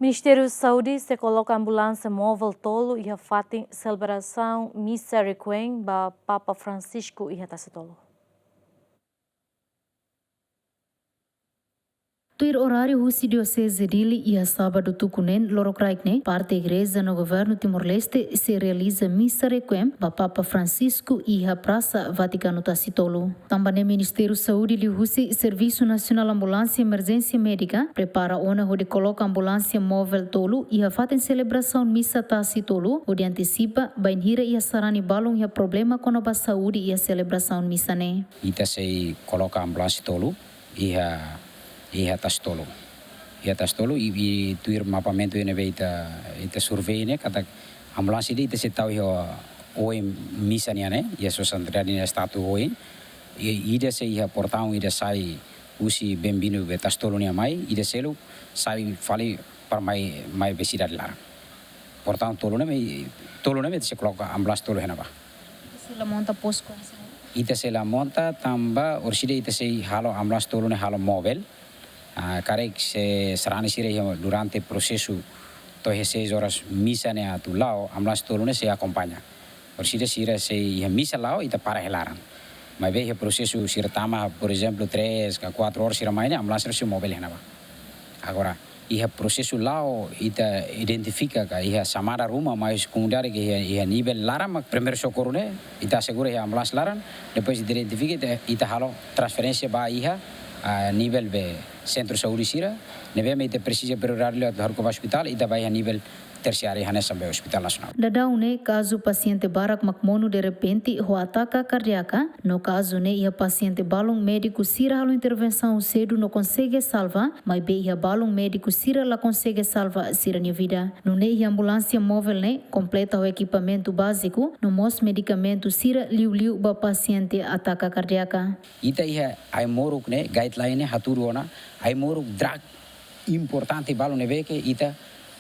Ministério da Saúde se coloca ambulância móvel tolo e a fatem celebração missa requiem ba Papa Francisco e a tolo. Tuir horário Rusi Diocese Dili e a sábado tucunen lorokraikne parte igreja no governo Timor-Leste se realiza missa requiem ba Papa Francisco e a Praça Vaticano Tacitolo. Também Ministério Saúde de Rusi Serviço Nacional Ambulância Emergência Médica prepara ona onde coloca ambulância móvel tolo e a fatem celebração missa Tacitolo onde antecipa bainhira e a sarani balong e a problema com a saúde e a celebração missa ne. Ita se coloca ambulância tolo e a tastolo. Ia tastolo e tuir mapamento ine ita survei ne kata ambulância ita se tau oi missa ne ia so sandria ne statu oi ida se ia portão ida sai usi bembino be tastolo ne mai ida selo sai fali para mai besida lar. Portão tolo ne se coloca ambulância tolo henaba. Se la monta posco. Ita se la monta tamba orside ita se halo ambulância tolo ne halo móvel. Karek se serani sire durante processo tohe 6 horas missa ne atu lao ambulância tolo ne se acompanha. Orside sire se missa lao ita para helaran. Mas veja processo sire tama por exemplo 3 a 4 horas sire mai ne ambulância se móvel henaba. Agora ia processo lao ita identifica ka ia samara rumah mais comunidade que ia nível laran primeiro socorro ne ita segura ia ambulância laran depois identifica ita halo transferência ba ia a nível be centro saúde sira neve me ita precisa perorar le harko hospital ita vai a nível terciário hanessa be hospital nacional. Dadaune caso paciente barak makmono de repente ho ataca cardíaca, no caso ne ia paciente balong médico sira halo intervenção cedo não consegue salvar, mas be ia balong médico sira la consegue salvar sira nia vida. No ne ia ambulância móvel ne completa o equipamento básico, no mos medicamento sira liu ba paciente ataca cardíaca. Ita ia ai moruk ne guideline haturuona ai moruk drug importante balong neve que ita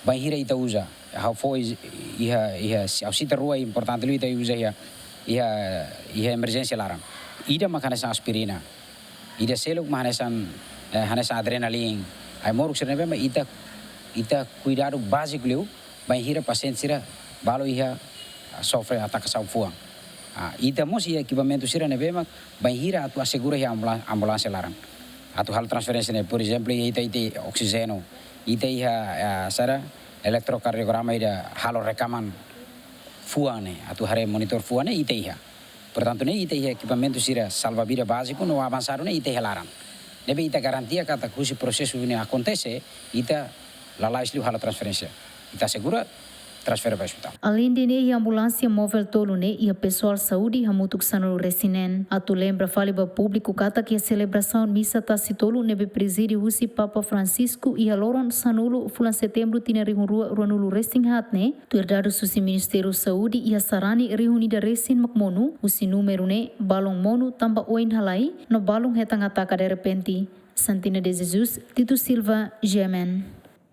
banhira ita usa. How foi ia ao sita rua importante lu ita usa ia emergência laran. Ida makanesa aspirina. Ida seluk hanesa adrenalin. Ai moruk sirnebe ma ita cuidado básico lu banhira paciente sira balo ia sofre ataque saufuang. Ita mos ia equipamento sira nebe ma banhira atu assegura ia ambulância laran. Atu hal transferência ne por exemplo ita oxigênio ita ia sara eletrocardiograma ida halo rekaman fuane atu hare monitor fuane ita ia. Portanto ne ita ia equipamento sira salva-vida básico no avançado ne ita ia laran. Nebe ita garantia kata kusi processo ini acontece ita lalais liu halo transferência. Ita segura transfer para o hospital. Além de ne ambulância móvel tolo ne e a pessoal saúde hamutuk sanulu resinen. Atu lembra faliba público kata que a celebração missa tacitolo nebe presídio usi Papa Francisco e a loron sanulu fulan setembro tina rihun rua ruanulu resting hat ne. Tu herdado susi Ministério Saúde e a sarani reunida resin makmonu usi número ne balong monu tamba oin halai no balong hetang ataka de repente. Santina de Jesus, Tito Silva, Gemen.